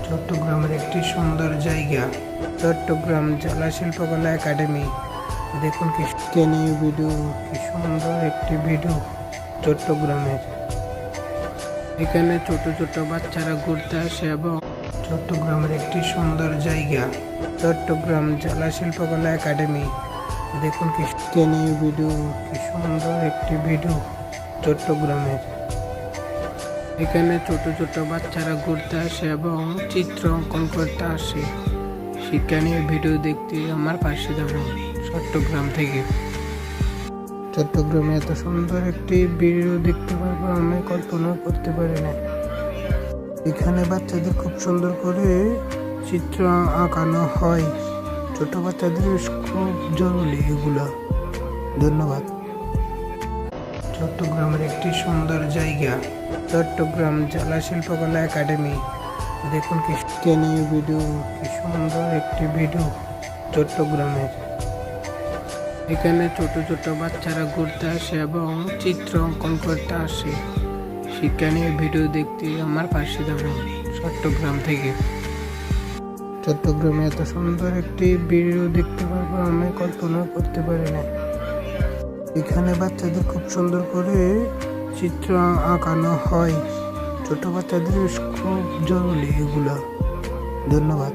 চট্টগ্রামের একটি সুন্দর জায়গা, চট্টগ্রাম জেলা শিল্পকলা একাডেমি। দেখুন কি স্ক্যানিং ভিডিও, কি সুন্দর একটি ভিডিও চট্টগ্রামের। এখানে ছোট ছোট বাচ্চারা ঘুরতে আসে এবং চট্টগ্রামের একটি সুন্দর জায়গা, চট্টগ্রাম জেলা শিল্পকলা একাডেমি। দেখুন কি স্ক্যানিং ভিডিও, কি সুন্দর একটি ভিডিও চট্টগ্রামের। এখানে ছোট ছোট বাচ্চারা ঘুরতে আসে এবং চিত্র অঙ্কন করতে আসে। শিক্ষা নিয়ে ভিডিও দেখতে আমার পাশে যাবেন চট্টগ্রাম থেকে। চট্টগ্রামে এত সুন্দর একটি ভিডিও দেখতে পারবো আমি কল্পনা করতে পারি না। এখানে বাচ্চাদের খুব সুন্দর করে চিত্র আঁকানো হয়। ছোট বাচ্চাদের খুব জরুরি এগুলা। ধন্যবাদ। চট্টগ্রামের একটি সুন্দর জায়গা, চট্টগ্রাম জেলা শিল্পকলা একাডেমি। দেখুন কি স্ক্যানিং ভিডিও, কি সুন্দর একটি ভিডিও চট্টগ্রামের। এখানে ছোট ছোট বাচ্চারা ঘুরতে আসে এবং চিত্র অঙ্কন করতে আসে। শিক্ষা নিয়ে ভিডিও দেখতে আমার পাশে যাবেন চট্টগ্রাম থেকে। চট্টগ্রামে এত সুন্দর একটি ভিডিও দেখতে পারবো আমি কল্পনা করতে পারি না। এখানে বাচ্চাদের খুব সুন্দর করে চিত্র আঁকানো হয়। ছোট বাচ্চাদের খুব জরুরি এগুলা। ধন্যবাদ।